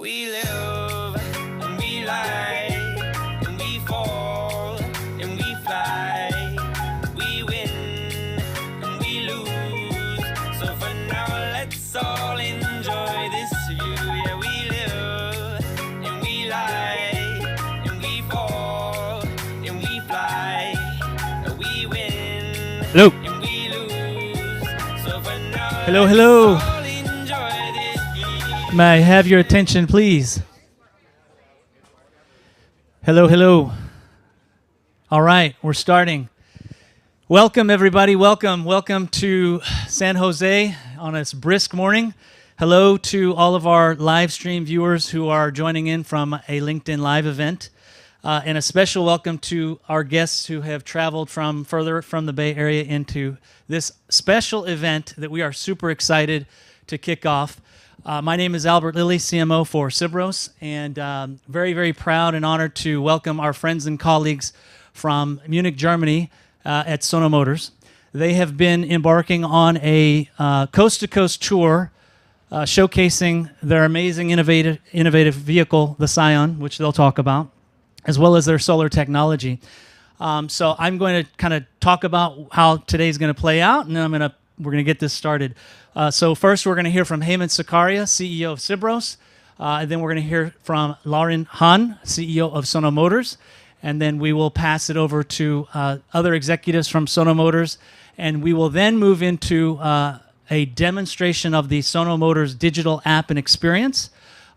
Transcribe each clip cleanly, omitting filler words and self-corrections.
We live and we lie and we fall and we fly. We win and we lose. So for now, let's all enjoy this view. Yeah, we live and we lie and we fall and we fly. We win Hello. and we lose. So for now, Hello, let's hello. all enjoy this view. May I have your attention, please? Hello, hello. All right, we're starting. Welcome, everybody. Welcome to San Jose on this brisk morning. Hello to all of our live stream viewers who are joining in from a LinkedIn Live event. And a special welcome to our guests who have traveled from further from the Bay Area into this special event that we are super excited to kick off. My name is Albert Lilly, CMO for Sibros, and very, very proud and honored to welcome our friends and colleagues from Munich, Germany at Sono Motors. They have been embarking on a coast-to-coast tour showcasing their amazing innovative vehicle, the Sion, which they'll talk about, as well as their solar technology. So I'm going to kind of talk about how today's going to play out, and then we're going to get this started. So first, we're going to hear from Hemant Sakaria, CEO of Sibros, and then we're going to hear from Lauren Hahn, CEO of Sono Motors, and then we will pass it over to other executives from Sono Motors, and we will then move into a demonstration of the Sono Motors digital app and experience,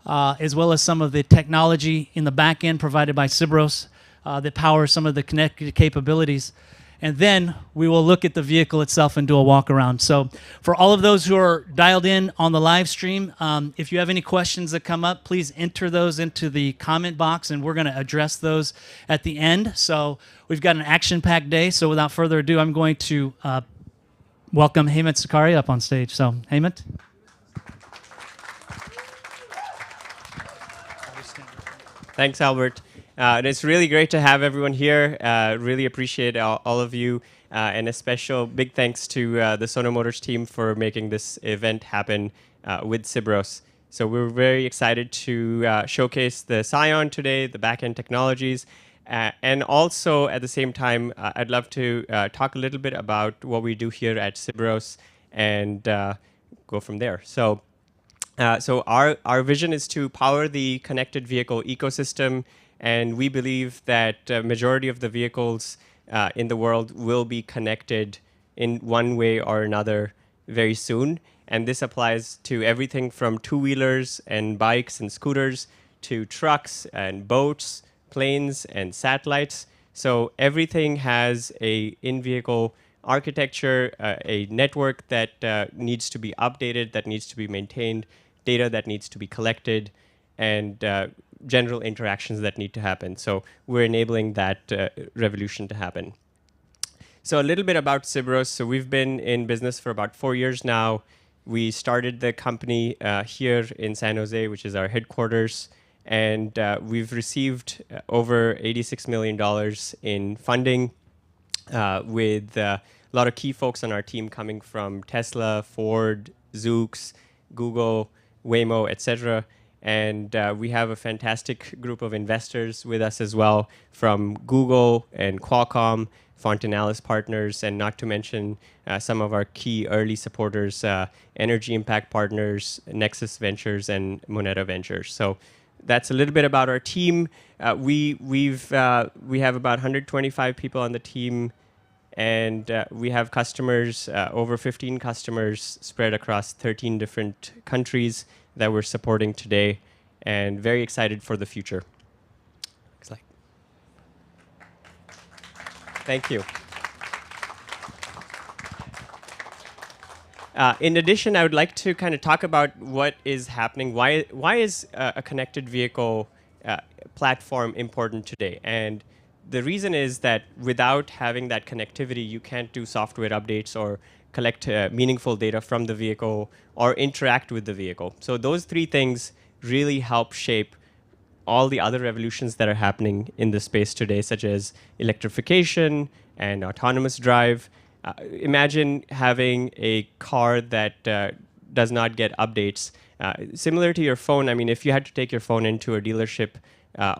as well as some of the technology in the back end provided by Sibros that powers some of the connected capabilities. And then we will look at the vehicle itself and do a walk around. So for all of those who are dialed in on the live stream, if you have any questions that come up, please enter those into the comment box, and we're going to address those at the end. So we've got an action-packed day. So without further ado, I'm going to welcome Hemant Sakaria up on stage. So Hemant. Thanks, Albert. It's really great to have everyone here. Really appreciate all of you. And a special big thanks to the Sono Motors team for making this event happen with Sibros. So we're very excited to showcase the Sion today, the back-end technologies. And also, at the same time, I'd love to talk a little bit about what we do here at Sibros and go from there. So our vision is to power the connected vehicle ecosystem, and we believe that majority of the vehicles in the world will be connected in one way or another very soon. And this applies to everything from two-wheelers and bikes and scooters to trucks and boats, planes and satellites. So everything has a in-vehicle architecture, a network that needs to be updated, that needs to be maintained, data that needs to be collected, and general interactions that need to happen. So we're enabling that revolution to happen. So a little bit about Sibros. So we've been in business for about 4 years now. We started the company here in San Jose, which is our headquarters, and we've received over $86 million in funding with a lot of key folks on our team coming from Tesla, Ford, Zoox, Google, Waymo, etc. And we have a fantastic group of investors with us as well from Google and Qualcomm, Fontanalis Partners, and not to mention some of our key early supporters, Energy Impact Partners, Nexus Ventures, and Moneta Ventures. So that's a little bit about our team. We have about 125 people on the team, and we have customers, over 15 customers spread across 13 different countries that we're supporting today, and very excited for the future. Next slide. Thank you. In addition, I would like to kind of talk about what is happening. Why is a connected vehicle platform important today? And the reason is that without having that connectivity, you can't do software updates or collect meaningful data from the vehicle or interact with the vehicle. So those three things really help shape all the other revolutions that are happening in the space today, such as electrification and autonomous drive. Imagine having a car that does not get updates. Similar to your phone, I mean, if you had to take your phone into a dealership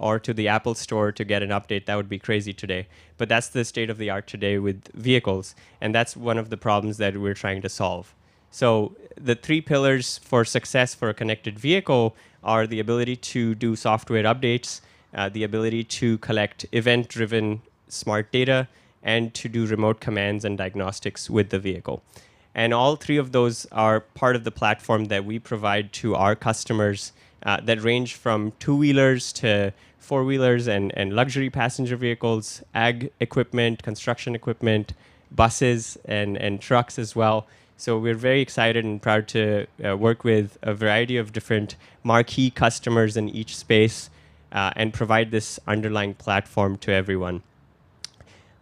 or to the Apple store to get an update, that would be crazy today. But that's the state of the art today with vehicles. And that's one of the problems that we're trying to solve. So the 3 pillars for success for a connected vehicle are the ability to do software updates, the ability to collect event-driven smart data, and to do remote commands and diagnostics with the vehicle. And all 3 of those are part of the platform that we provide to our customers that range from 2-wheelers to 4-wheelers and luxury passenger vehicles, ag equipment, construction equipment, buses, and trucks as well. So we're very excited and proud to work with a variety of different marquee customers in each space and provide this underlying platform to everyone.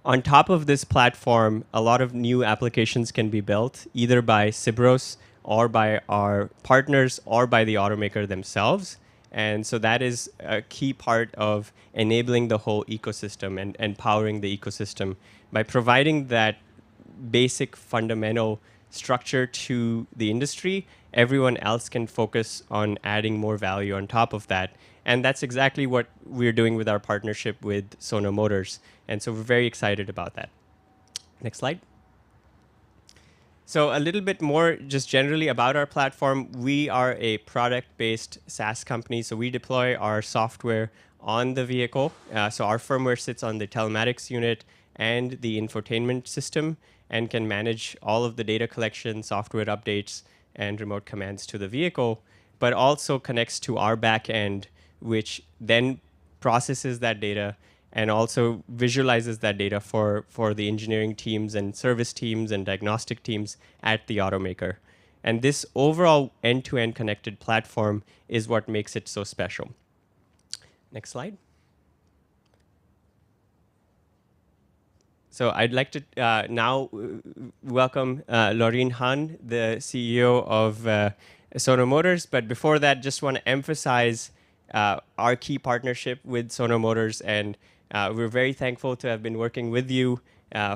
On top of this platform, a lot of new applications can be built either by Sibros or by our partners or by the automaker themselves. And so that is a key part of enabling the whole ecosystem and powering the ecosystem. By providing that basic fundamental structure to the industry, everyone else can focus on adding more value on top of that. And that's exactly what we're doing with our partnership with Sono Motors. And so we're very excited about that. Next slide. So a little bit more just generally about our platform. We are a product-based SaaS company. So we deploy our software on the vehicle. So our firmware sits on the telematics unit and the infotainment system and can manage all of the data collection, software updates, and remote commands to the vehicle, but also connects to our back end, which then processes that data and also visualizes that data for the engineering teams and service teams and diagnostic teams at the automaker. And this overall end-to-end connected platform is what makes it so special. Next slide. So I'd like to now welcome Laureen Han, the CEO of Sono Motors. But before that, just want to emphasize our key partnership with Sono Motors. And we're very thankful to have been working with you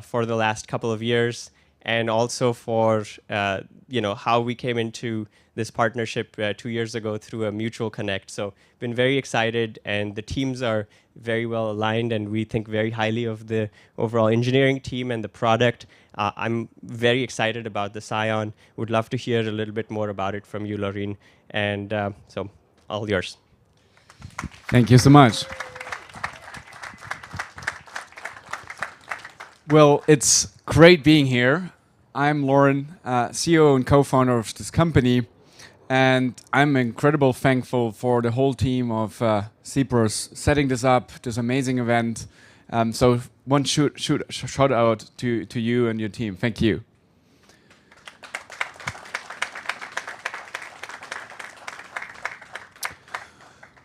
for the last couple of years, and also for how we came into this partnership 2 years ago through a mutual connect. So been very excited, and the teams are very well aligned, and we think very highly of the overall engineering team and the product. I'm very excited about the Sion. Would love to hear a little bit more about it from you, Laureen. And so all yours. Thank you so much. Well, it's great being here. I'm Lauren, CEO and co-founder of this company, and I'm incredibly thankful for the whole team of Sibros setting this up, this amazing event. So one shout out to you and your team. Thank you.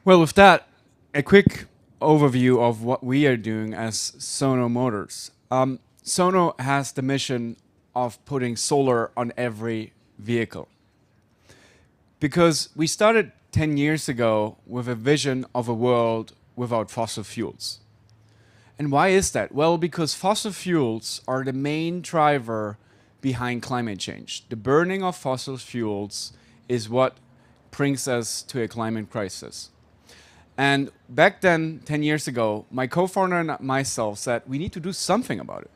Well, with that, a quick overview of what we are doing as Sono Motors. Sono has the mission of putting solar on every vehicle. Because we started 10 years ago with a vision of a world without fossil fuels. And why is that? Well, because fossil fuels are the main driver behind climate change. The burning of fossil fuels is what brings us to a climate crisis. And back then, 10 years ago, my co-founder and myself said, we need to do something about it.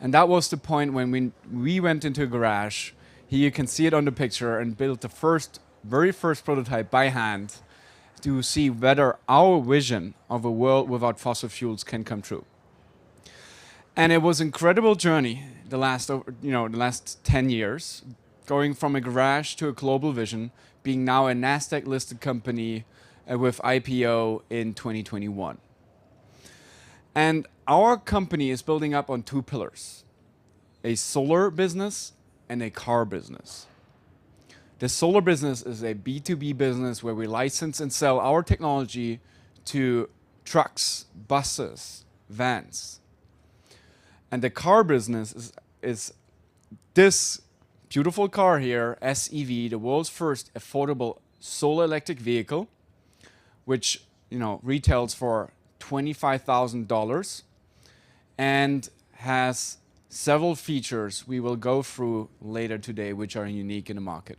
And that was the point when we went into a garage. Here you can see it on the picture, and built the very first prototype by hand to see whether our vision of a world without fossil fuels can come true. And it was an incredible journey the last 10 years, going from a garage to a global vision, being now a NASDAQ-listed company with IPO in 2021. And our company is building up on 2 pillars, a solar business and a car business. The solar business is a B2B business where we license and sell our technology to trucks, buses, vans. And the car business is this beautiful car here, SEV, the world's first affordable solar electric vehicle, which retails for $25,000 and has several features we will go through later today, which are unique in the market.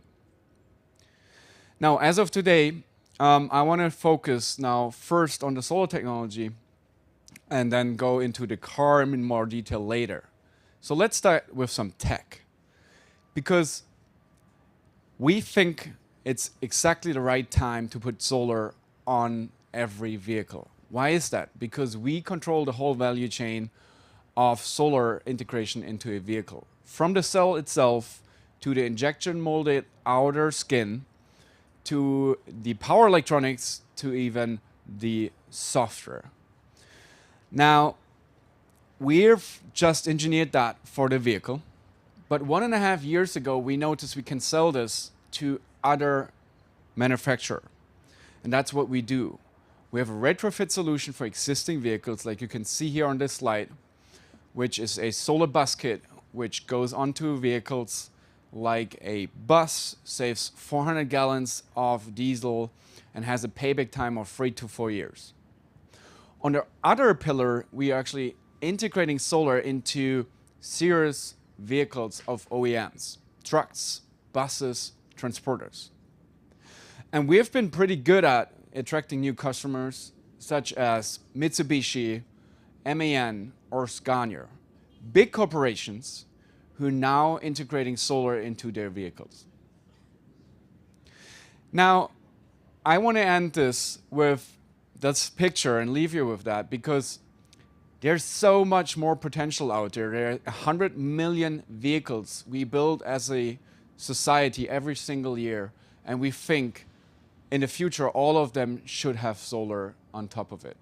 Now, as of today, I want to focus now first on the solar technology and then go into the car in more detail later. So let's start with some tech, because we think it's exactly the right time to put solar on every vehicle. Why is that? Because we control the whole value chain of solar integration into a vehicle. From the cell itself to the injection molded outer skin to the power electronics to even the software. Now, we've just engineered that for the vehicle, but 1.5 years ago we noticed we can sell this to other manufacturer. And that's what we do. We have a retrofit solution for existing vehicles, like you can see here on this slide, which is a solar bus kit, which goes onto vehicles like a bus, saves 400 gallons of diesel, and has a payback time of 3 to 4 years. On the other pillar, we are actually integrating solar into serious vehicles of OEMs, trucks, buses, transporters. And we have been pretty good at attracting new customers, such as Mitsubishi, MAN, or Scania, big corporations who are now integrating solar into their vehicles. Now, I want to end this with this picture and leave you with that, because there's so much more potential out there. There are 100 million vehicles we build as a society every single year, and we think in the future all of them should have solar on top of it.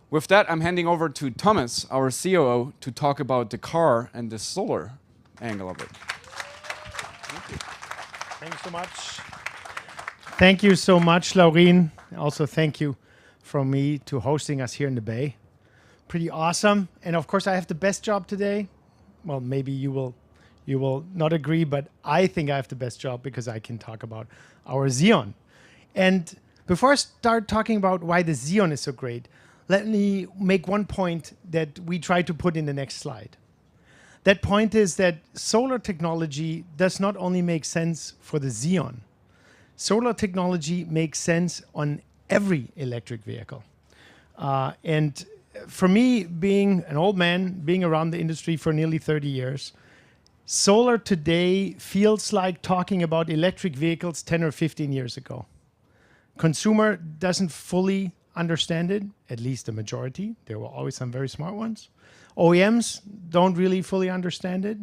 With that, I'm handing over to Thomas, our COO, to talk about the car and the solar angle of it. Thanks so much. Thank you so much, Laurin. Also, thank you from me to hosting us here in the Bay. Pretty awesome. And of course, I have the best job today. Well, maybe you will not agree, but I think I have the best job because I can talk about our Sion. And before I start talking about why the Sion is so great, let me make one point that we try to put in the next slide. That point is that solar technology does not only make sense for the Sion. Solar technology makes sense on every electric vehicle. And for me, being an old man, being around the industry for nearly 30 years, solar today feels like talking about electric vehicles 10 or 15 years ago. Consumer doesn't fully understand it, at least the majority. There were always some very smart ones. OEMs don't really fully understand it.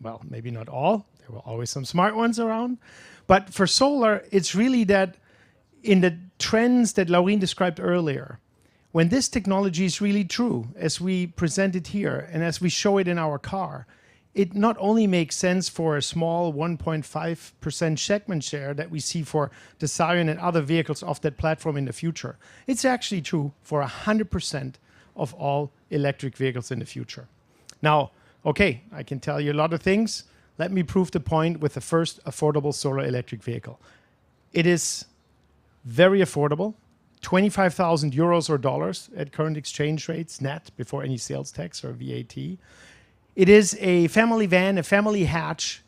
Well, maybe not all. There were always some smart ones around. But for solar, it's really that in the trends that Laurin described earlier, when this technology is really true, as we present it here and as we show it in our car, it not only makes sense for a small 1.5% segment share that we see for the Sion and other vehicles off that platform in the future. It's actually true for 100% of all electric vehicles in the future. Now, okay, I can tell you a lot of things. Let me prove the point with the first affordable solar electric vehicle. It is very affordable, 25,000 euros or dollars at current exchange rates net before any sales tax or VAT. It is a family van, a family hatch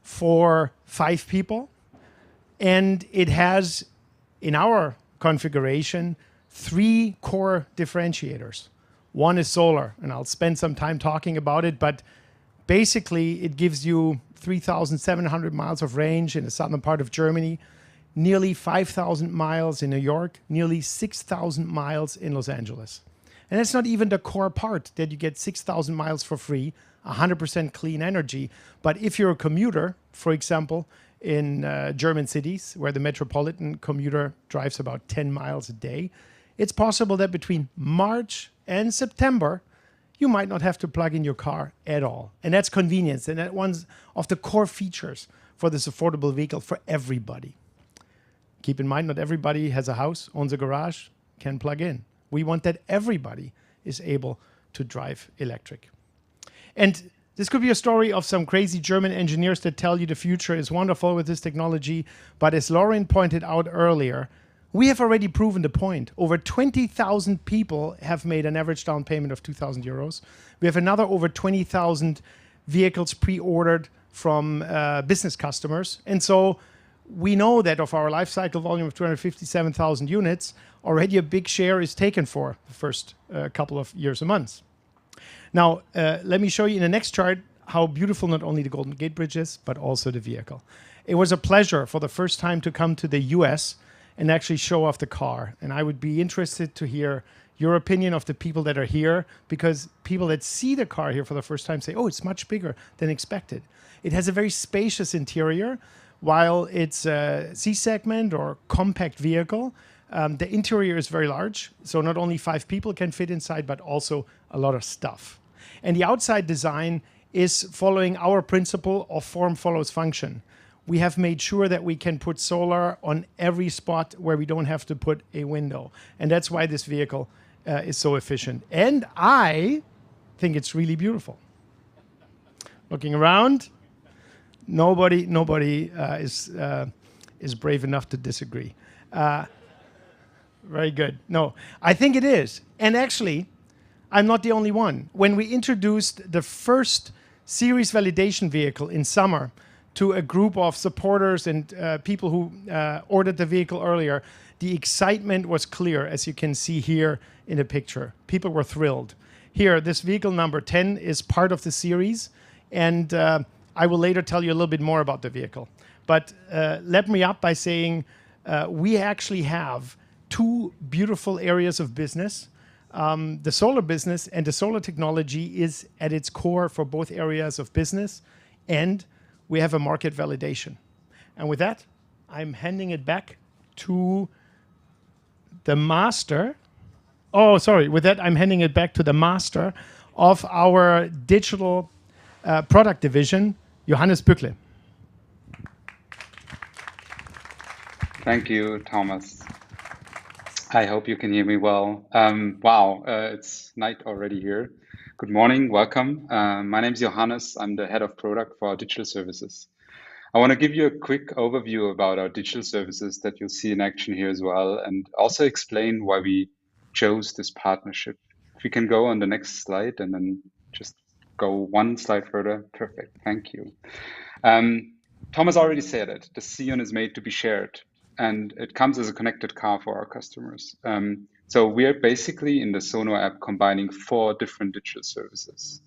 for 5 people. And it has, in our configuration, 3 core differentiators. One is solar, and I'll spend some time talking about it, but basically it gives you 3,700 miles of range in the southern part of Germany, nearly 5,000 miles in New York, nearly 6,000 miles in Los Angeles. And that's not even the core part, that you get 6,000 miles for free, 100% clean energy. But if you're a commuter, for example, in German cities where the metropolitan commuter drives about 10 miles a day, it's possible that between March and September, you might not have to plug in your car at all. And that's convenience. And that's one of the core features for this affordable vehicle for everybody. Keep in mind, not everybody has a house, owns a garage, can plug in. We want that everybody is able to drive electric. And this could be a story of some crazy German engineers that tell you the future is wonderful with this technology. But as Laurin pointed out earlier, we have already proven the point. Over 20,000 people have made an average down payment of 2,000 euros. We have another over 20,000 vehicles pre-ordered from business customers. And so we know that of our life cycle volume of 257,000 units, already a big share is taken for the first couple of years and months. Now, let me show you in the next chart how beautiful not only the Golden Gate Bridge is, but also the vehicle. It was a pleasure for the first time to come to the US and actually show off the car. And I would be interested to hear your opinion of the people that are here, because people that see the car here for the first time say, oh, it's much bigger than expected. It has a very spacious interior. While it's a C-segment or compact vehicle, the interior is very large. So not only 5 people can fit inside, but also a lot of stuff. And the outside design is following our principle of form follows function. We have made sure that we can put solar on every spot where we don't have to put a window. And that's why this vehicle is so efficient. And I think it's really beautiful. Looking around, nobody is brave enough to disagree. Very good. No, I think it is. And actually, I'm not the only one. When we introduced the first series validation vehicle in summer to a group of supporters and people who ordered the vehicle earlier, the excitement was clear, as you can see here in the picture. People were thrilled. Here, this vehicle number 10 is part of the series, and I will later tell you a little bit more about the vehicle. But let me up by saying we actually have 2 beautiful areas of business. The solar business and the solar technology is at its core for both areas of business, and we have a market validation. And with that, I'm handing it back to the master. Oh, sorry. With that, I'm handing it back to the master of our digital product division, Johannes Bückle. Thank you, Thomas. I hope you can hear me well. Wow, it's night already here. Good morning, welcome. My name is Johannes. I'm the head of product for our digital services. I want to give you a quick overview about our digital services that you'll see in action here as well, and also explain why we chose this partnership. If we can go on the next slide and then just go one slide further. Perfect, thank you. Thomas already said it, the Sion is made to be shared, and it comes as a connected car for our customers. So we are basically in the Sono app combining 4 different digital services.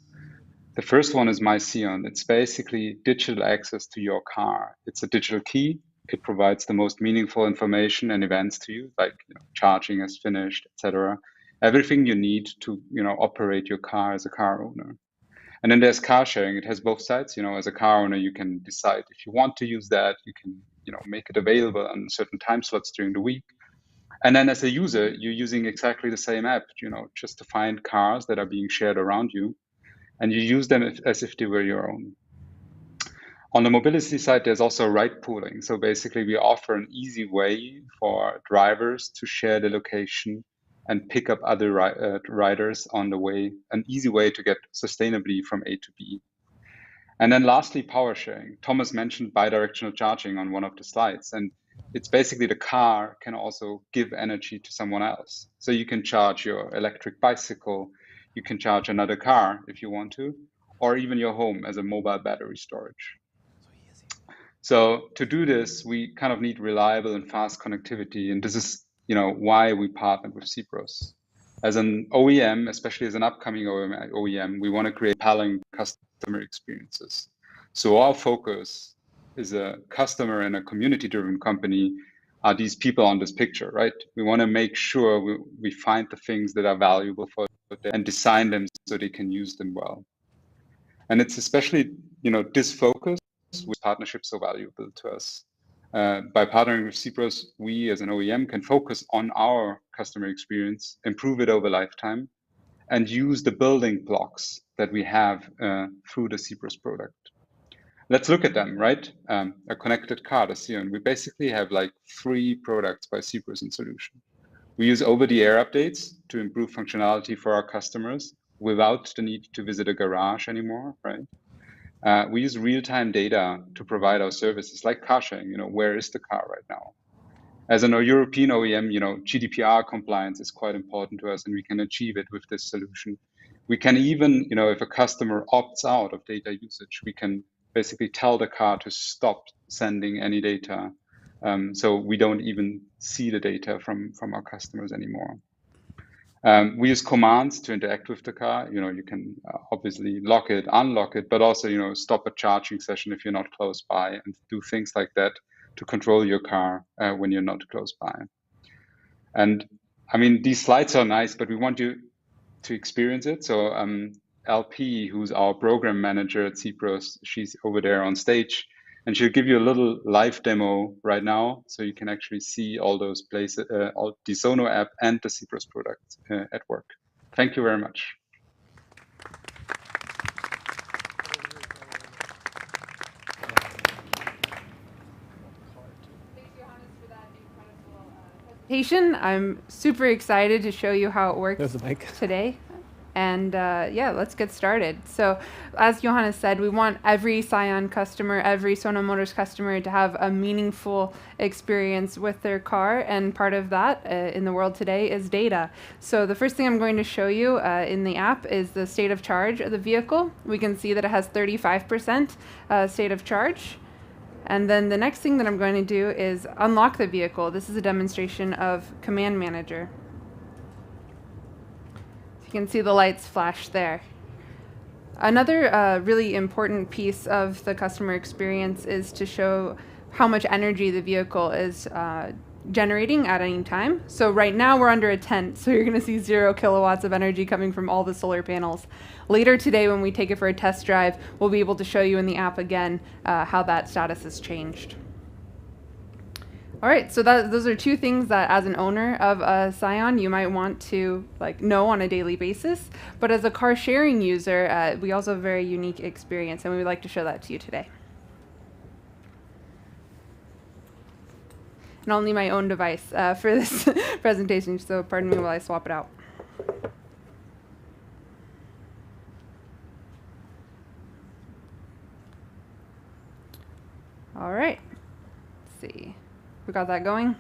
The first one is My Sion. It's basically digital access to your car. It's a digital key. It provides the most meaningful information and events to you, like charging is finished, etc. Everything you need to operate your car as a car owner. And then there's car sharing. It has both sides. As a car owner, you can decide if you want to use that. You can make it available on certain time slots during the week. And then as a user, you're using exactly the same app, just to find cars that are being shared around you. And you use them as if they were your own. On the mobility side, there's also ride pooling. So basically, we offer an easy way for drivers to share the location and pick up other riders on the way, an easy way to get sustainably from A to B. And then lastly, power sharing. Thomas mentioned bidirectional charging on one of the slides. And it's basically the car can also give energy to someone else. So you can charge your electric bicycle, you can charge another car if you want to, or even your home as a mobile battery storage. So to do this, we kind of need reliable and fast connectivity. And this is why we partnered with Sibros. As an OEM, especially as an upcoming OEM, we want to create compelling customer experiences. So our focus is a customer and a community-driven company are these people on this picture, right? We want to make sure we find the things that are valuable for them and design them so they can use them well. And it's especially, this focus with partnership so valuable to us. By partnering with Sibros, we as an OEM can focus on our customer experience, improve it over lifetime, and use the building blocks that we have through the Sibros product. Let's look at them, right? A connected car, the Sion. We basically have like 3 products by Sibros in solution. We use over-the-air updates to improve functionality for our customers without the need to visit a garage anymore, right? We use real-time data to provide our services like car sharing, where is the car right now? As a European OEM, GDPR compliance is quite important to us, and we can achieve it with this solution. We can even, if a customer opts out of data usage, we can basically tell the car to stop sending any data. So we don't even see the data from our customers anymore. We use commands to interact with the car. You can obviously lock it, unlock it, but also, stop a charging session if you're not close by, and do things like that to control your car when you're not close by. And I mean, these slides are nice, but we want you to experience it. So LP, who's our program manager at Sibros, she's over there on stage, and she'll give you a little live demo right now, so you can actually see all those places, all the Sono app and the Sibros products at work. Thank you very much. I'm super excited to show you how it works There's the mic. today. And yeah, let's get started. So as Johannes said, we want every Sion customer, every Sono Motors customer to have a meaningful experience with their car. And part of that in the world today is data. So the first thing I'm going to show you in the app is the state of charge of the vehicle. We can see that it has 35% state of charge. And then the next thing that I'm going to do is unlock the vehicle. This is a demonstration of Command Manager. You can see the lights flash there. Another really important piece of the customer experience is to show how much energy the vehicle is generating at any time. So right now we're under a tent, so you're going to see 0 kilowatts of energy coming from all the solar panels. Later today, when we take it for a test drive, we'll be able to show you in the app again how that status has changed. All right, so those are two things that as an owner of a Sion, you might want to know on a daily basis. But as a car sharing user, we also have a very unique experience, and we would like to show that to you today. And I'll need my own device for this presentation, so pardon me while I swap it out. All right, let's see. We got that going?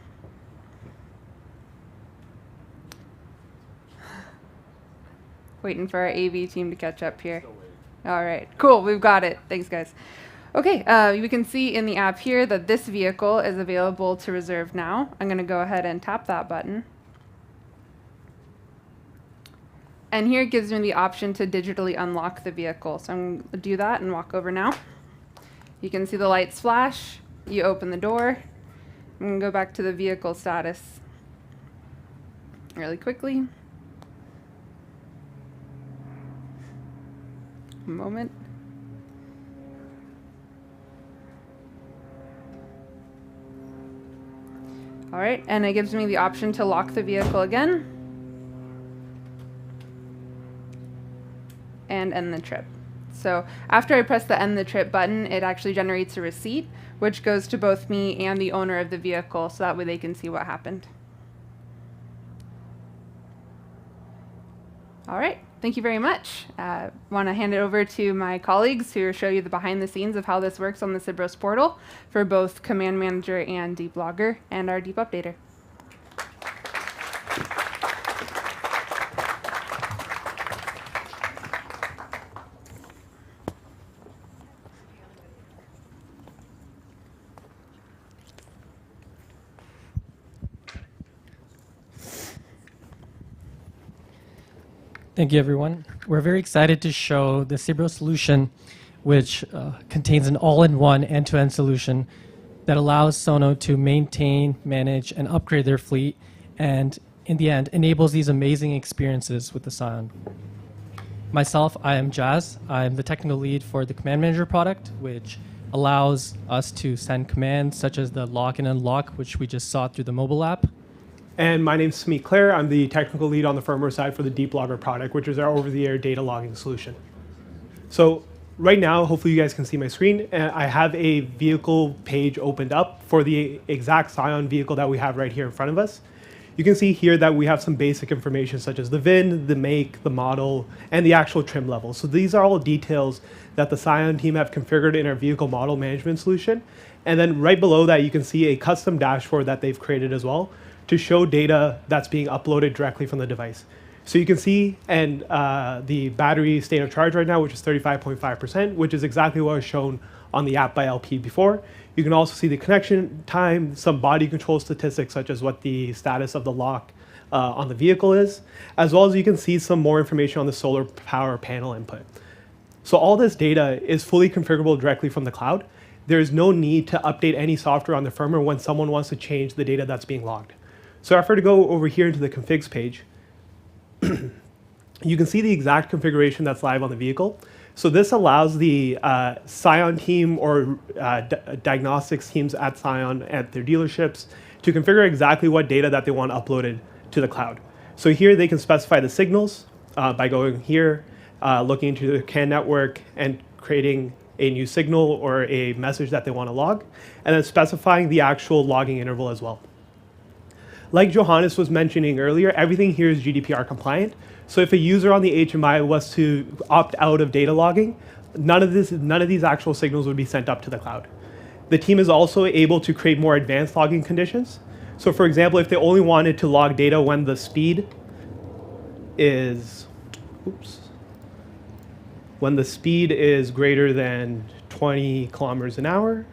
Waiting for our AV team to catch up here. All right, cool, we've got it. Thanks, guys. Okay, you can see in the app here that this vehicle is available to reserve now. I'm going to go ahead and tap that button. And here it gives me the option to digitally unlock the vehicle. So I'm going to do that and walk over now. You can see the lights flash. You open the door. I'm going to go back to the vehicle status really quickly. A moment. All right, and it gives me the option to lock the vehicle again and end the trip. So after I press the end the trip button, it actually generates a receipt, which goes to both me and the owner of the vehicle, so that way they can see what happened. All right, thank you very much. I want to hand it over to my colleagues who will show you the behind the scenes of how this works on the Sibros portal for both Command Manager and Deep Logger and our Deep Updater. Thank you, everyone. We're very excited to show the Sibros solution, which contains an all-in-one end-to-end solution that allows Sono to maintain, manage, and upgrade their fleet, and in the end, enables these amazing experiences with the Sion. Myself, I am Jazz. I'm the technical lead for the Command Manager product, which allows us to send commands such as the lock and unlock, which we just saw through the mobile app. And my name's Smeet Claire. I'm the technical lead on the firmware side for the Deep Logger product, which is our over-the-air data logging solution. So right now, hopefully you guys can see my screen. I have a vehicle page opened up for the exact Sion vehicle that we have right here in front of us. You can see here that we have some basic information such as the VIN, the make, the model, and the actual trim level. So these are all details that the Sion team have configured in our vehicle model management solution. And then right below that, you can see a custom dashboard that they've created as well to show data that's being uploaded directly from the device. So you can see the battery state of charge right now, which is 35.5%, which is exactly what was shown on the app by LP before. You can also see the connection time, some body control statistics, such as what the status of the lock on the vehicle is, as well as you can see some more information on the solar power panel input. So all this data is fully configurable directly from the cloud. There's no need to update any software on the firmware when someone wants to change the data that's being logged. So if I were to go over here into the configs page, you can see the exact configuration that's live on the vehicle. So this allows the Sion team or diagnostics teams at Sion at their dealerships to configure exactly what data that they want uploaded to the cloud. So here they can specify the signals by going here, looking into the CAN network and creating a new signal or a message that they want to log, and then specifying the actual logging interval as well. Like Johannes was mentioning earlier, everything here is GDPR compliant. So if a user on the HMI was to opt out of data logging, none of these actual signals would be sent up to the cloud. The team is also able to create more advanced logging conditions. So for example, if they only wanted to log data when the speed is, when the speed is greater than 20 kilometers an hour.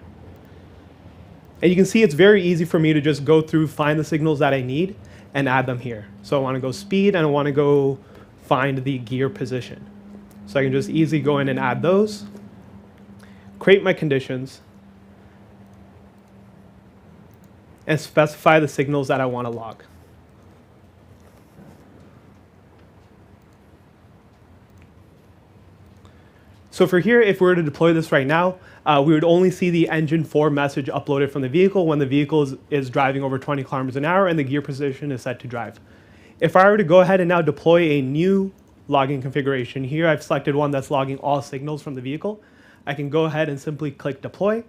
And you can see it's very easy for me to just go through, find the signals that I need, and add them here. So I want to go speed, and I want to go find the gear position. So I can just easily go in and add those, create my conditions, and specify the signals that I want to log. So for here, if we were to deploy this right now, we would only see the engine 4 message uploaded from the vehicle when the vehicle is driving over 20 kilometers an hour and the gear position is set to drive. If I were to go ahead and now deploy a new logging configuration, here I've selected one that's logging all signals from the vehicle. I can go ahead and simply click deploy.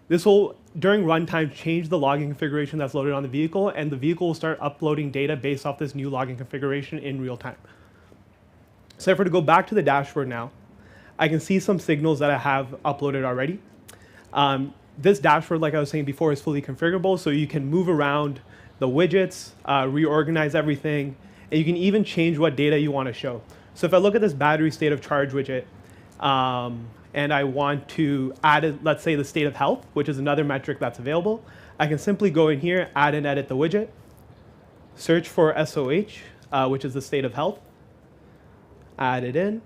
This will, during runtime, change the logging configuration that's loaded on the vehicle, and the vehicle will start uploading data based off this new logging configuration in real time. So if we're to go back to the dashboard now, I can see some signals that I have uploaded already. This dashboard, like I was saying before, is fully configurable, so you can move around the widgets, reorganize everything, and you can even change what data you want to show. So if I look at this battery state of charge widget, and I want to add, let's say, the state of health, which is another metric that's available, I can simply go in here, add and edit the widget, search for SOH, which is the state of health, add it in,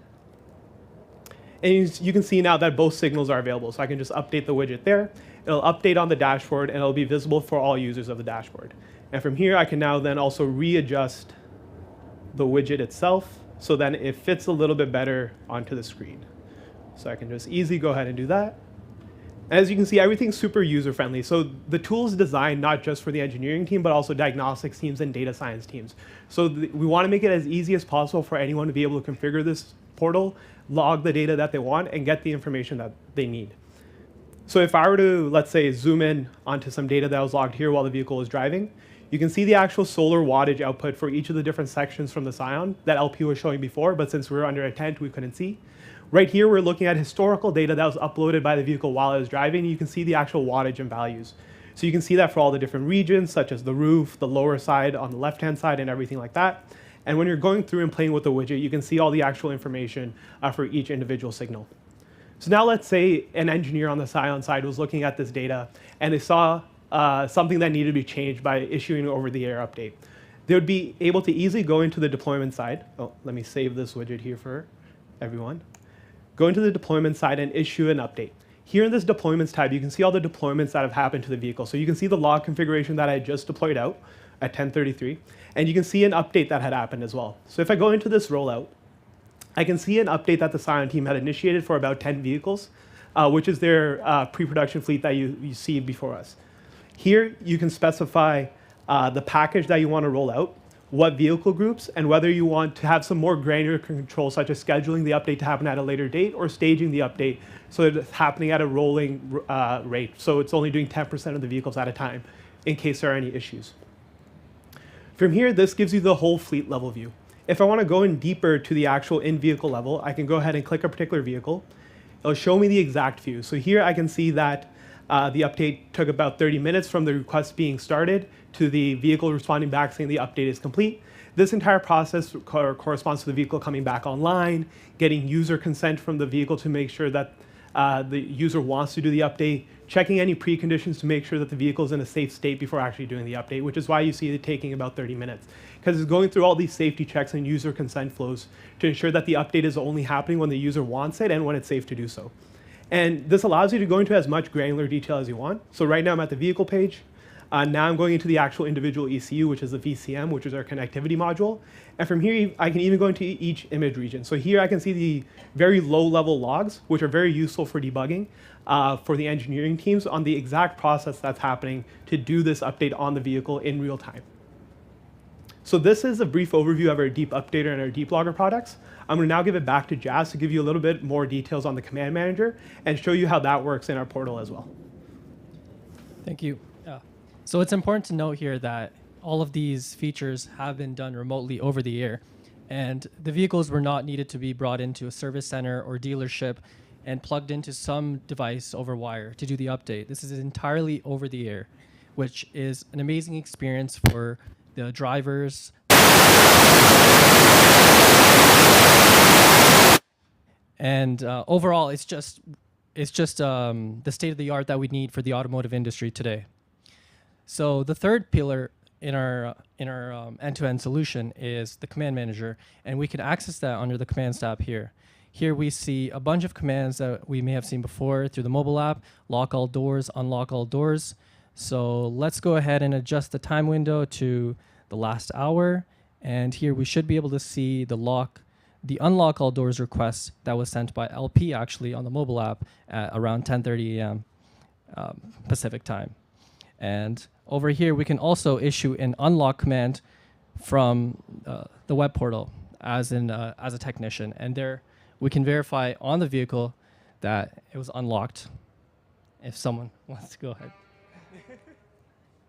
and you can see now that both signals are available. So I can just update the widget there. It'll update on the dashboard, and it'll be visible for all users of the dashboard. And from here, I can now then also readjust the widget itself so then it fits a little bit better onto the screen. So I can just easily go ahead and do that. As you can see, everything's super user-friendly. So the tool is designed not just for the engineering team, but also diagnostics teams and data science teams. So we want to make it as easy as possible for anyone to be able to configure this portal, log the data that they want, and get the information that they need. So if I were to, let's say, zoom in onto some data that was logged here while the vehicle was driving, you can see the actual solar wattage output for each of the different sections from the Sion that LP was showing before, but since we were under a tent, we couldn't see. Right here, we're looking at historical data that was uploaded by the vehicle while it was driving. You can see the actual wattage and values. So you can see that for all the different regions, such as the roof, the lower side on the left-hand side, and everything like that. And when you're going through and playing with the widget, you can see all the actual information for each individual signal. So now let's say an engineer on the Sion side was looking at this data, and they saw something that needed to be changed by issuing an over-the-air update. They would be able to easily go into the deployment side. Oh, let me save this widget here for everyone. Go into the deployment side and issue an update. Here in this deployments tab, you can see all the deployments that have happened to the vehicle. So you can see the log configuration that I just deployed out at 10:33, and you can see an update that had happened as well. So if I go into this rollout, I can see an update that the Sion team had initiated for about 10 vehicles, which is their pre-production fleet that you see before us. Here, you can specify the package that you want to roll out, what vehicle groups, and whether you want to have some more granular control, such as scheduling the update to happen at a later date or staging the update so that it's happening at a rolling rate. So it's only doing 10% of the vehicles at a time in case there are any issues. From here, this gives you the whole fleet level view. If I want to go in deeper to the actual in-vehicle level, I can go ahead and click a particular vehicle. It'll show me the exact view. So here I can see that the update took about 30 minutes from the request being started to the vehicle responding back saying the update is complete. This entire process corresponds to the vehicle coming back online, getting user consent from the vehicle to make sure that the user wants to do the update, checking any preconditions to make sure that the vehicle is in a safe state before actually doing the update, which is why you see it taking about 30 minutes. Because it's going through all these safety checks and user consent flows to ensure that the update is only happening when the user wants it and when it's safe to do so. And this allows you to go into as much granular detail as you want. So right now I'm at the vehicle page. Now I'm going into the actual individual ECU, which is the VCM, which is our connectivity module. And from here, I can even go into each image region. So here I can see the very low-level logs, which are very useful for debugging for the engineering teams on the exact process that's happening to do this update on the vehicle in real time. So this is a brief overview of our Deep Updater and our Deep Logger products. I'm going to now give it back to Jazz to give you a little bit more details on the command manager and show you how that works in our portal as well. Thank you. So it's important to note here that all of these features have been done remotely over the air, and the vehicles were not needed to be brought into a service center or dealership and plugged into some device over wire to do the update. This is entirely over the air, which is an amazing experience for the drivers. And overall, it's just the state of the art that we need for the automotive industry today. So the third pillar in our end-to-end solution is the command manager, and we can access that under the commands tab here. Here we see a bunch of commands that we may have seen before through the mobile app: lock all doors, unlock all doors. So let's go ahead and adjust the time window to the last hour, and here we should be able to see the unlock all doors request that was sent by LP actually on the mobile app at around 10:30 a.m. Pacific time. And over here, we can also issue an unlock command from the web portal as a technician. And there, we can verify on the vehicle that it was unlocked if someone wants to go ahead.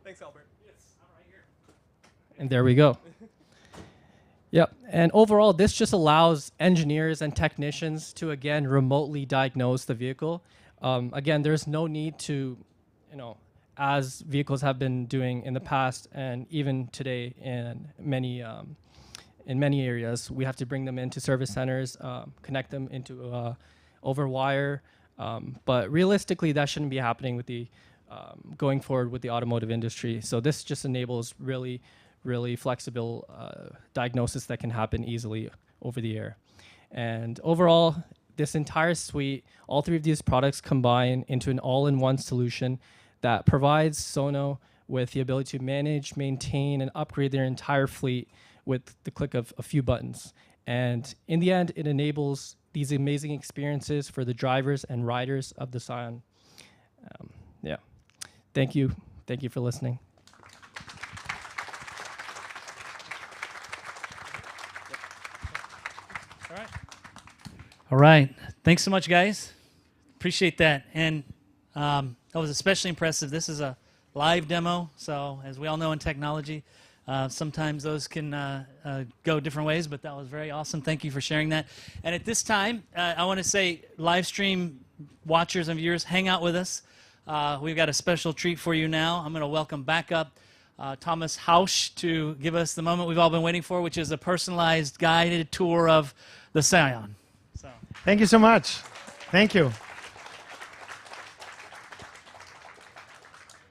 Thanks, Albert. Yes, I'm right here. And there we go. Yep. And overall, this just allows engineers and technicians to, again, remotely diagnose the vehicle. Again, there's no need to, as vehicles have been doing in the past and even today in many areas, we have to bring them into service centers, connect them into over wire. But realistically, that shouldn't be happening with the going forward with the automotive industry. So this just enables really flexible diagnosis that can happen easily over the air. And overall, this entire suite, all three of these products combine into an all-in-one solution that provides Sono with the ability to manage, maintain, and upgrade their entire fleet with the click of a few buttons. And in the end, it enables these amazing experiences for the drivers and riders of the Sion. Yeah. Thank you. Thank you for listening. All right. Thanks so much, guys. Appreciate that. And that was especially impressive. This is a live demo, so as we all know in technology, sometimes those can go different ways, but that was very awesome. Thank you for sharing that. And at this time, I want to say, live stream watchers and viewers, hang out with us. We've got a special treat for you now. I'm going to welcome back up Thomas Hausch to give us the moment we've all been waiting for, which is a personalized guided tour of the Sion. So. Thank you so much. Thank you.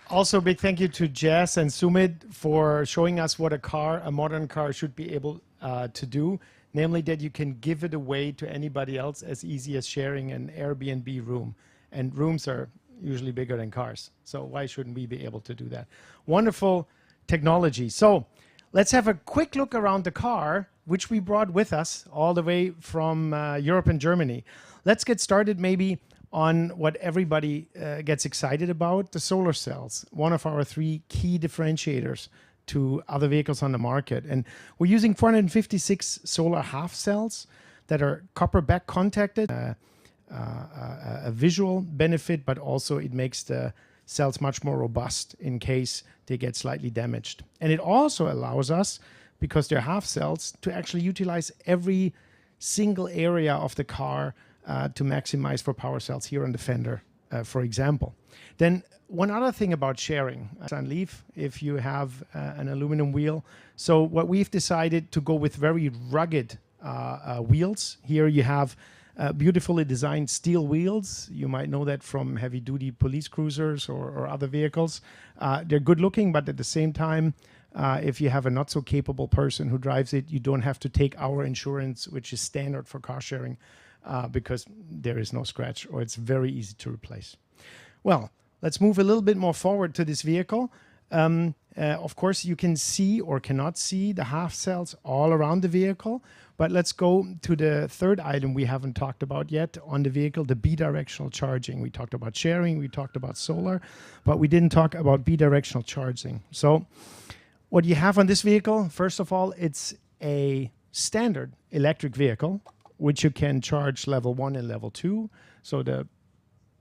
Also, big thank you to Jazz and Sumit for showing us what a modern car should be able to do, namely that you can give it away to anybody else as easy as sharing an Airbnb room. And rooms are usually bigger than cars, so why shouldn't we be able to do that? Wonderful technology. So let's have a quick look around the car, which we brought with us all the way from Europe and Germany. Let's get started maybe on what everybody gets excited about, the solar cells, one of our three key differentiators to other vehicles on the market. And we're using 456 solar half cells that are copper back contacted, a visual benefit, but also it makes the cells much more robust in case they get slightly damaged. And it also allows us, because they're half cells, to actually utilize every single area of the car to maximize for power cells here on the fender, for example. Then one other thing about sharing, on leaf, if you have an aluminum wheel. So what we've decided to go with very rugged wheels. Here you have Beautifully designed steel wheels. You might know that from heavy-duty police cruisers or other vehicles. They're good looking, but at the same time, if you have a not so capable person who drives it, you don't have to take our insurance, which is standard for car sharing, because there is no scratch, or it's very easy to replace. Well, let's move a little bit more forward to this vehicle. Of course, you can see or cannot see the half cells all around the vehicle, but let's go to the third item we haven't talked about yet on the vehicle, the bidirectional charging. We talked about sharing, we talked about solar, but we didn't talk about bidirectional charging. So what you have on this vehicle, first of all, it's a standard electric vehicle, which you can charge level 1 and level 2. So the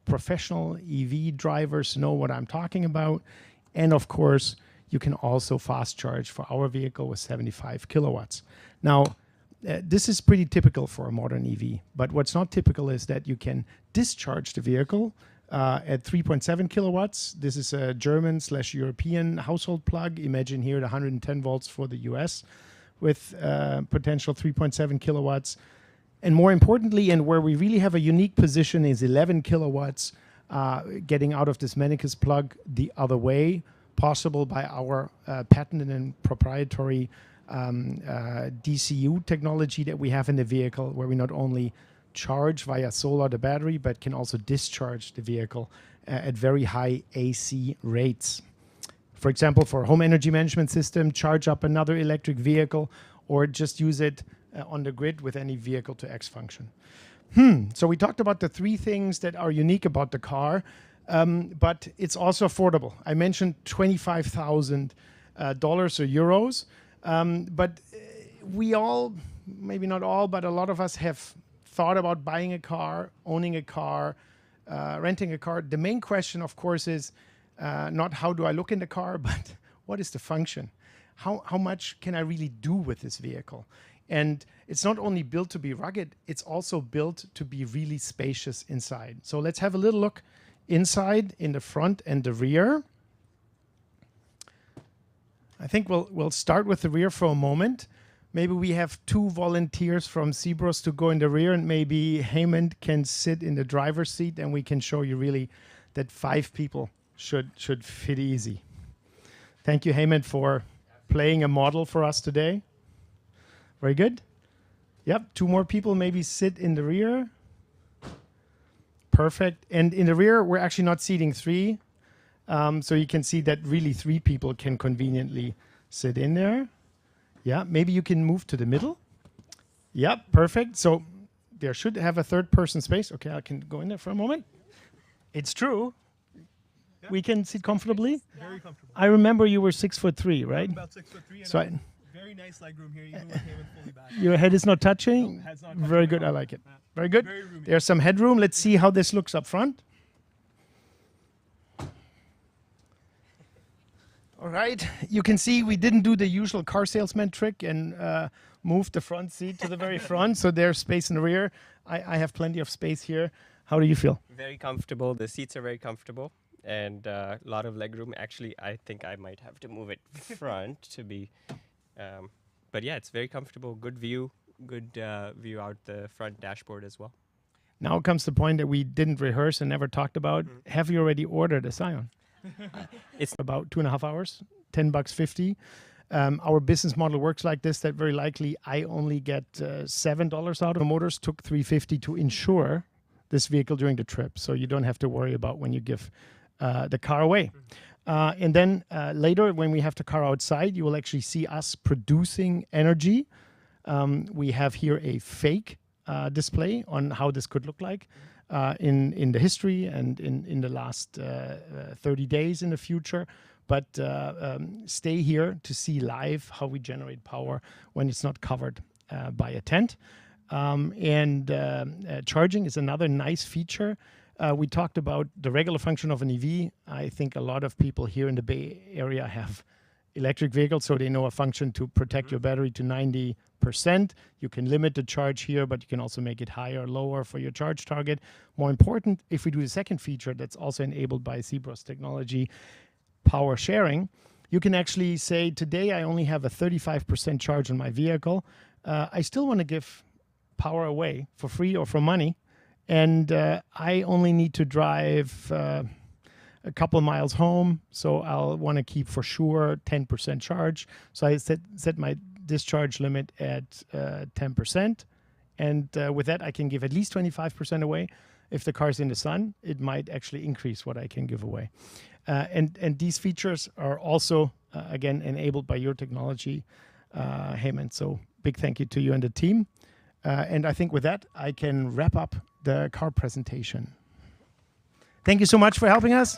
professional EV drivers know what I'm talking about. And of course, you can also fast charge for our vehicle with 75 kilowatts. Now, this is pretty typical for a modern EV, but what's not typical is that you can discharge the vehicle at 3.7 kilowatts. This is a German/European household plug. Imagine here the 110 volts for the US with potential 3.7 kilowatts. And more importantly, and where we really have a unique position, is 11 kilowatts getting out of this Mennekes plug the other way, possible by our patented and proprietary DCU technology that we have in the vehicle, where we not only charge via solar the battery, but can also discharge the vehicle at very high AC rates. For example, for a home energy management system, charge up another electric vehicle, or just use it on the grid with any vehicle to X function. So we talked about the 3 things that are unique about the car, but it's also affordable. I mentioned $25,000 or euros, but we all, maybe not all, but a lot of us have thought about buying a car, owning a car, renting a car. The main question, of course, is not how do I look in the car, but what is the function? How much can I really do with this vehicle? And it's not only built to be rugged, it's also built to be really spacious inside. So let's have a little look inside in the front and the rear. I think we'll start with the rear for a moment. Maybe we have 2 volunteers from Sibros to go in the rear, and maybe Heyman can sit in the driver's seat, and we can show you really that 5 people should fit easy. Thank you, Heyman, for playing a model for us today. Very good. Yep, 2 more people maybe sit in the rear. Perfect. And in the rear, we're actually not seating 3. So you can see that really 3 people can conveniently sit in there. Yeah, maybe you can move to the middle. Yep, perfect. So there should have a 3rd person space. Okay, I can go in there for a moment. It's true. Yeah. We can sit comfortably. Very comfortable. I remember you were 6'3", right? I'm about 6'3", so very nice legroom here, even with Heyman fully back. Your head is not touching? No, head's not touching. Very good, I like it. Very good. Very roomy. There's some headroom. Let's see how this looks up front. All right, you can see we didn't do the usual car salesman trick and move the front seat to the very front, so there's space in the rear. I have plenty of space here. How do you feel? Very comfortable. The seats are very comfortable, and a lot of legroom. Actually, I think I might have to move it front to be, but yeah, it's very comfortable. Good view view out the front dashboard as well. Now comes the point that we didn't rehearse and never talked about. Have you already ordered a Sion? It's about 2.5 hours, $10.50. Our business model works like this, that very likely I only get $7 out of Motors, took $3.50 to insure this vehicle during the trip. So you don't have to worry about when you give the car away. And then later, when we have the car outside, you will actually see us producing energy. We have here a fake display on how this could look like. In the history and in the last 30 days in the future. But stay here to see live how we generate power when it's not covered by a tent. Charging is another nice feature. We talked about the regular function of an EV. I think a lot of people here in the Bay Area have electric vehicles, so they know a function to protect your battery to 90%. You can limit the charge here, but you can also make it higher or lower for your charge target. More important, if we do the second feature that's also enabled by Sibros technology, power sharing, you can actually say, today I only have a 35% charge on my vehicle. I still want to give power away for free or for money. And I only need to drive a couple miles home, so I'll want to keep for sure 10% charge. So I set my discharge limit at 10%. And with that, I can give at least 25% away. If the car's in the sun, it might actually increase what I can give away. And these features are also, again, enabled by your technology, Heyman. So big thank you to you and the team. And I think with that, I can wrap up the car presentation. Thank you so much for helping us.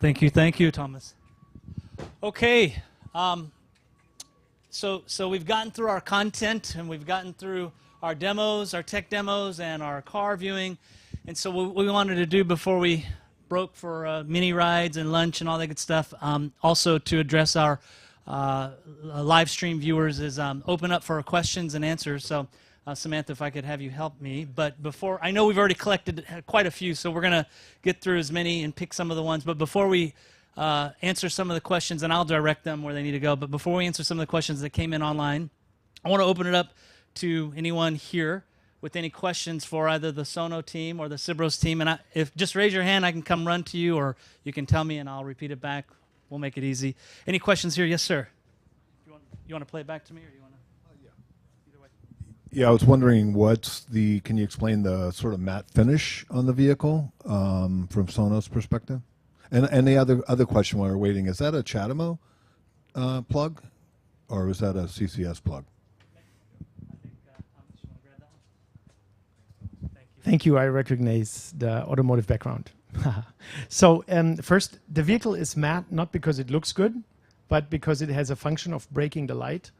Thank you, Thomas. Okay, so we've gotten through our content and we've gotten through our demos, our tech demos, and our car viewing. And so what we wanted to do before we broke for mini rides and lunch and all that good stuff, also to address our live stream viewers, is open up for questions and answers. So Samantha, if I could have you help me. But before, I know we've already collected quite a few, so we're going to get through as many and pick some of the ones. But before we answer some of the questions, and I'll direct them where they need to go, but before we answer some of the questions that came in online, I want to open it up to anyone here with any questions for either the Sono team or the Sibros team. And if just raise your hand, I can come run to you, or you can tell me and I'll repeat it back. We'll make it easy. Any questions here? Yes, sir. You want to play it back to me, or you want to? Either way. Yeah, I was wondering can you explain the sort of matte finish on the vehicle from Sono's perspective? And the other question while we're waiting, is that a CHAdeMO plug, or is that a CCS plug? Thank you. I recognize the automotive background. So first, the vehicle is matte not because it looks good, but because it has a function of breaking the light.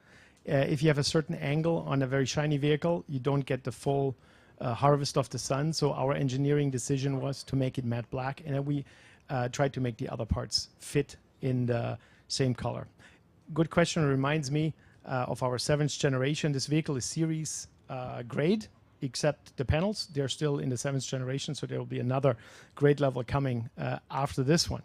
If you have a certain angle on a very shiny vehicle, you don't get the full harvest of the sun. So our engineering decision was to make it matte black, and then we tried to make the other parts fit in the same color. Good question. Reminds me of our 7th generation. This vehicle is series grade, except the panels. They're still in the 7th generation, so there will be another grade level coming after this one.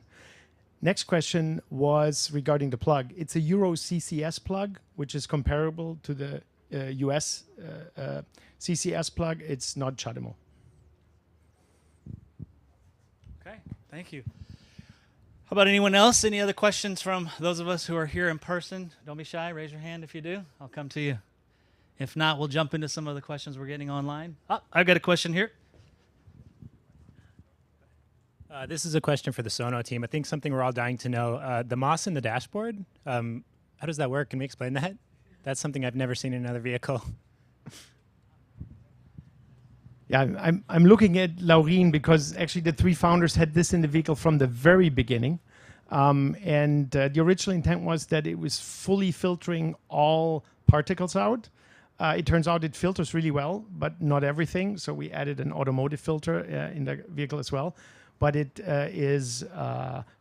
Next question was regarding the plug. It's a Euro CCS plug, which is comparable to the US CCS plug. It's not CHAdeMO. Okay, thank you. How about anyone else? Any other questions from those of us who are here in person? Don't be shy. Raise your hand if you do. I'll come to you. If not, we'll jump into some of the questions we're getting online. I've got a question here. This is a question for the Sono team. I think something we're all dying to know. The MOS in the dashboard, how does that work? Can we explain that? That's something I've never seen in another vehicle. Yeah, I'm looking at Laureen because actually the 3 founders had this in the vehicle from the very beginning. And the original intent was that it was fully filtering all particles out. It turns out it filters really well, but not everything. So we added an automotive filter in the vehicle as well. But it is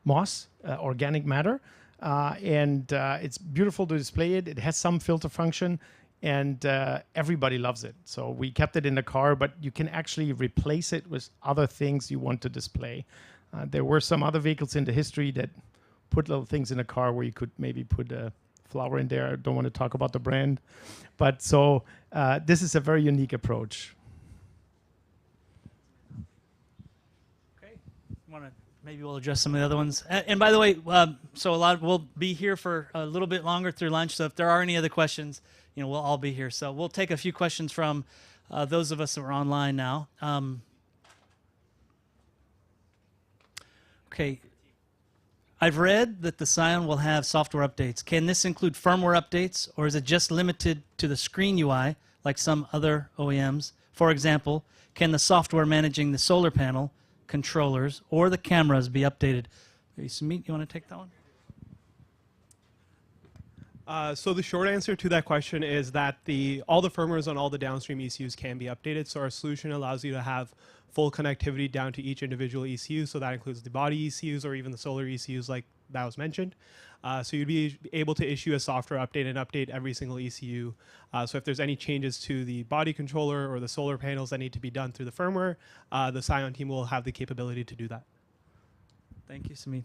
MOS, organic matter. And it's beautiful to display it. It has some filter function, and everybody loves it. So we kept it in the car, but you can actually replace it with other things you want to display. There were some other vehicles in the history that put little things in a car where you could maybe put a flower in there. I don't want to talk about the brand. But so this is a very unique approach. Maybe we'll address some of the other ones. And by the way, so we'll be here for a little bit longer through lunch. So if there are any other questions, we'll all be here. So we'll take a few questions from those of us that are online now. Okay. I've read that the Sion will have software updates. Can this include firmware updates, or is it just limited to the screen UI like some other OEMs? For example, can the software managing the solar panel, controllers, or the cameras be updated? Sumit, you want to take that one? So the short answer to that question is that all the firmwares on all the downstream ECUs can be updated. So our solution allows you to have full connectivity down to each individual ECU. So that includes the body ECUs or even the solar ECUs like that was mentioned. So you'd be able to issue a software update and update every single ECU. So if there's any changes to the body controller or the solar panels that need to be done through the firmware, the Sion team will have the capability to do that. Thank you, Sumit.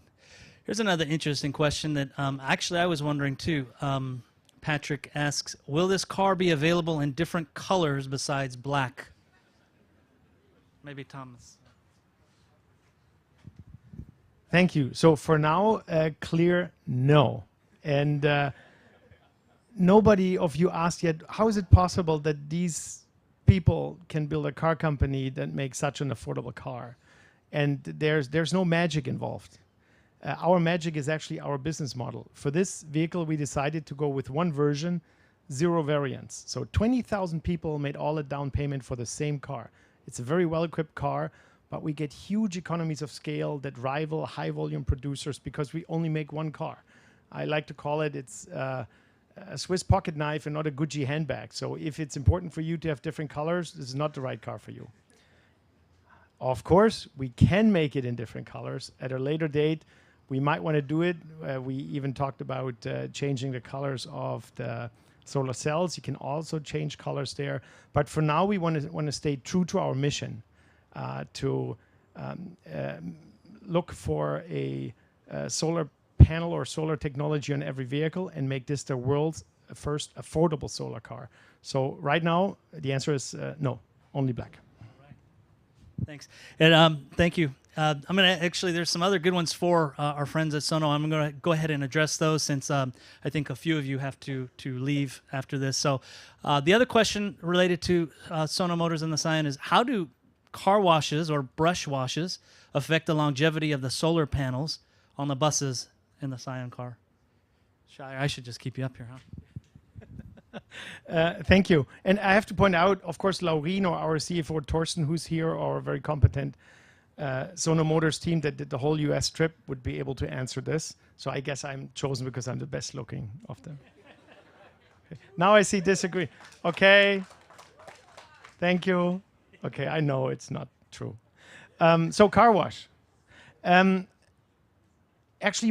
Here's another interesting question that actually I was wondering too. Patrick asks, will this car be available in different colors besides black? Maybe Thomas. Thank you. So for now, clear no. And nobody of you asked yet, how is it possible that these people can build a car company that makes such an affordable car? And there's no magic involved. Our magic is actually our business model. For this vehicle, we decided to go with one version, 0 variants. So 20,000 people made all a down payment for the same car. It's a very well-equipped car, but we get huge economies of scale that rival high-volume producers because we only make one car. I like to call it, it's a Swiss pocket knife and not a Gucci handbag. So if it's important for you to have different colors, this is not the right car for you. Of course, we can make it in different colors. At a later date, we might want to do it. We even talked about changing the colors of the solar cells. You can also change colors there. But for now, we want to stay true to our mission to look for a solar panel or solar technology on every vehicle and make this the world's first affordable solar car. So right now, the answer is no, only black. Thanks. And thank you. I'm going to actually, there's some other good ones for our friends at Sono. I'm going to go ahead and address those since I think a few of you have to leave after this. So the other question related to Sono Motors and the Sion is, how do car washes or brush washes affect the longevity of the solar panels on the buses in the Sion car? I should just keep you up here, huh? Thank you. And I have to point out, of course, Laureen or our CFO Torsten, who's here, or a very competent Sono Motors team that did the whole US trip, would be able to answer this. So I guess I'm chosen because I'm the best looking of them. Okay. Now I see disagree. Okay. Thank you. Okay, I know it's not true. So car wash. Actually,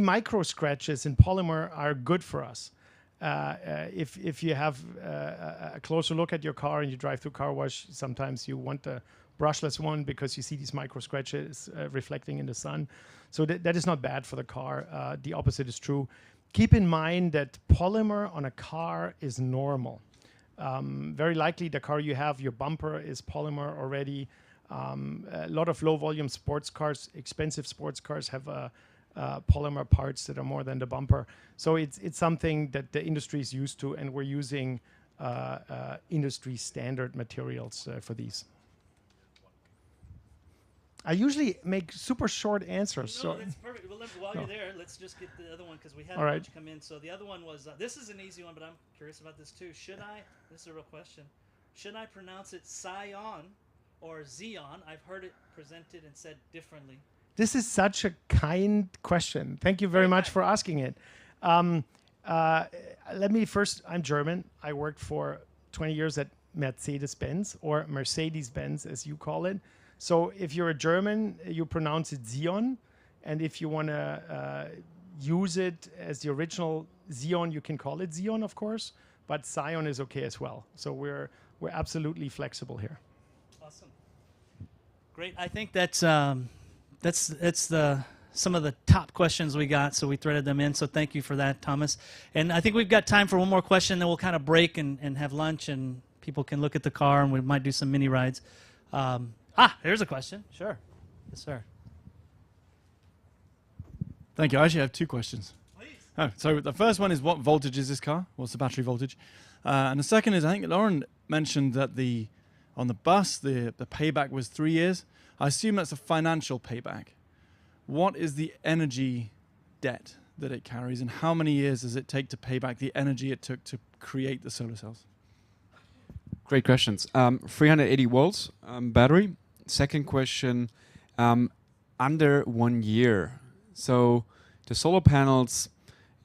micro scratches in polymer are good for us. If you have a closer look at your car and you drive through car wash, sometimes you want a brushless one because you see these micro scratches reflecting in the sun. So that is not bad for the car. The opposite is true. Keep in mind that polymer on a car is normal. Very likely the car you have, your bumper is polymer already. A lot of low volume sports cars, expensive sports cars have polymer parts that are more than the bumper. So it's something that the industry is used to, and we're using industry standard materials for these. I usually make super short answers. No, so that's perfect. Well, while you're there, let's just get the other one because we had All a right. bunch come in. So the other one was, this is an easy one, but I'm curious about this too. This is a real question, should I pronounce it Sion or Sion? I've heard it presented and said differently. This is such a kind question. Thank you very much for asking it. Let me first, I'm German. I worked for 20 years at Mercedes-Benz, or Mercedes-Benz as you call it. So if you're a German, you pronounce it Sion. And if you want to use it as the original Sion, you can call it Sion, of course. But Sion is okay as well. So we're absolutely flexible here. Awesome. Great. I think that's some of the top questions we got, so we threaded them in. So thank you for that, Thomas. And I think we've got time for one more question, then we'll kind of break and have lunch, and people can look at the car, and we might do some mini rides. There's a question. Sure. Yes, sir. Thank you. I actually have two questions. Please. So the first one is, what voltage is this car? What's the battery voltage? And the second is, I think Lauren mentioned that on the bus, the payback was 3 years. I assume that's a financial payback. What is the energy debt that it carries, and how many years does it take to pay back the energy it took to create the solar cells? Great questions. 380 volts battery. Second question, under 1 year. So the solar panels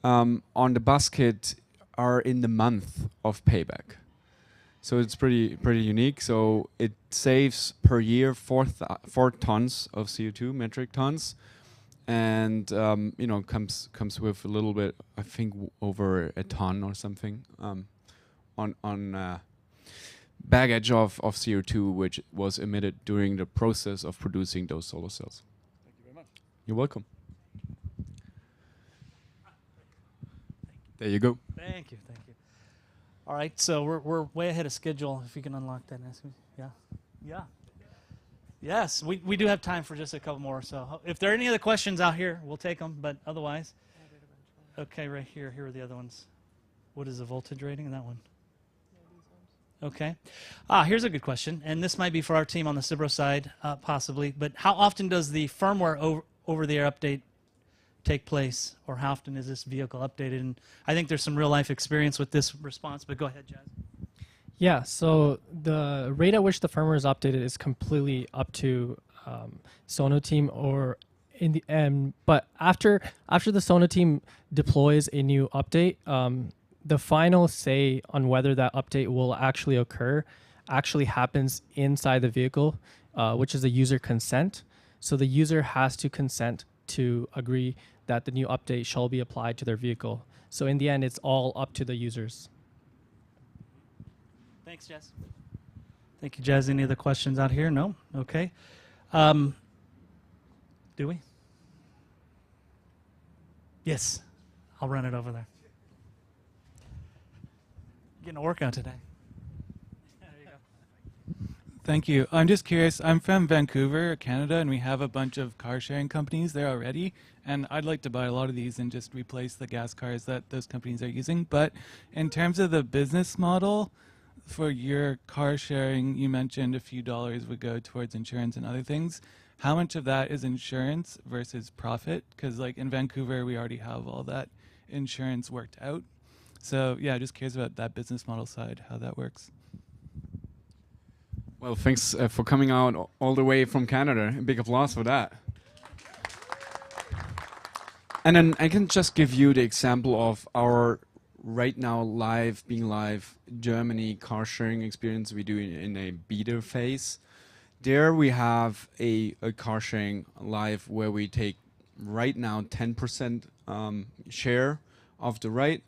on the bus kit are in the month of payback. So it's pretty unique. So it saves per year 4 tons of CO2, metric tons, and comes with a little bit, I think, over a ton or something on baggage of CO2 which was emitted during the process of producing those solar cells. Thank you very much. You're welcome. There you go. Thank you, thank you. All right, so we're way ahead of schedule. If you can unlock that, yeah, yeah. Yes, we do have time for just a couple more. So if there are any other questions out here, we'll take them. But otherwise, okay, right here. Here are the other ones. What is the voltage rating in that one? Okay. Here's a good question, and this might be for our team on the Sibros side, possibly. But how often does the firmware over-the-air update take place, or how often is this vehicle updated? And I think there's some real-life experience with this response. But go ahead, Jazz. Yeah, so the rate at which the firmware is updated is completely up to Sono team or in the end. But after the Sono team deploys a new update, the final say on whether that update will actually occur actually happens inside the vehicle, which is a user consent. So the user has to consent to agree that the new update shall be applied to their vehicle. So in the end, it's all up to the users. Thanks, Jess. Thank you, Jazz. Any other questions out here? No? Okay. Do we? Yes. I'll run it over there. Getting a workout today. There you go. Thank you. I'm just curious. I'm from Vancouver, Canada, and we have a bunch of car sharing companies there already. And I'd like to buy a lot of these and just replace the gas cars that those companies are using. But in terms of the business model, for your car sharing, you mentioned a few dollars would go towards insurance and other things. How much of that is insurance versus profit? Because like in Vancouver, we already have all that insurance worked out. So yeah, just curious about that business model side, how that works. Well, thanks for coming out all the way from Canada. A big applause for that. And then I can just give you the example of our right now being live Germany car sharing experience we do in a beta phase. There we have a car sharing live where we take right now 10% share of the ride,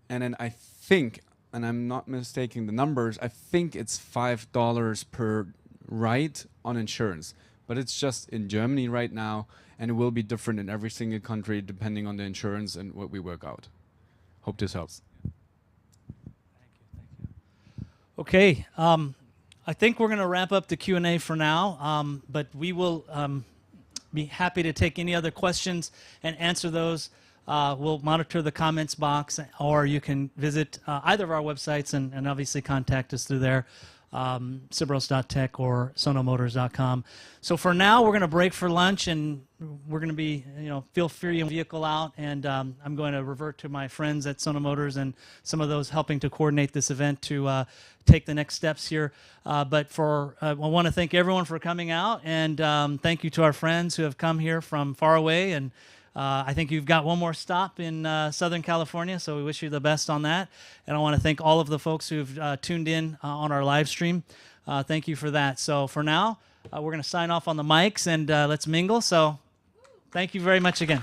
and then I think, and I'm not mistaking the numbers, I think it's $5 per ride on insurance, but it's just in Germany right now, and it will be different in every single country depending on the insurance and what we work out. Hope this helps. Okay, I think we're going to wrap up the Q&A for now, but we will be happy to take any other questions and answer those. We'll monitor the comments box, or you can visit either of our websites and obviously contact us through there, Sibros.tech or sonomotors.com. So for now, we're going to break for lunch, and we're going to be, feel free to vehicle out, and I'm going to revert to my friends at Sono Motors and some of those helping to coordinate this event to take the next steps here. But I want to thank everyone for coming out, and thank you to our friends who have come here from far away. And I think you've got one more stop in Southern California, so we wish you the best on that. And I want to thank all of the folks who've tuned in on our live stream. Thank you for that. So for now, we're going to sign off on the mics, and let's mingle. So thank you very much again.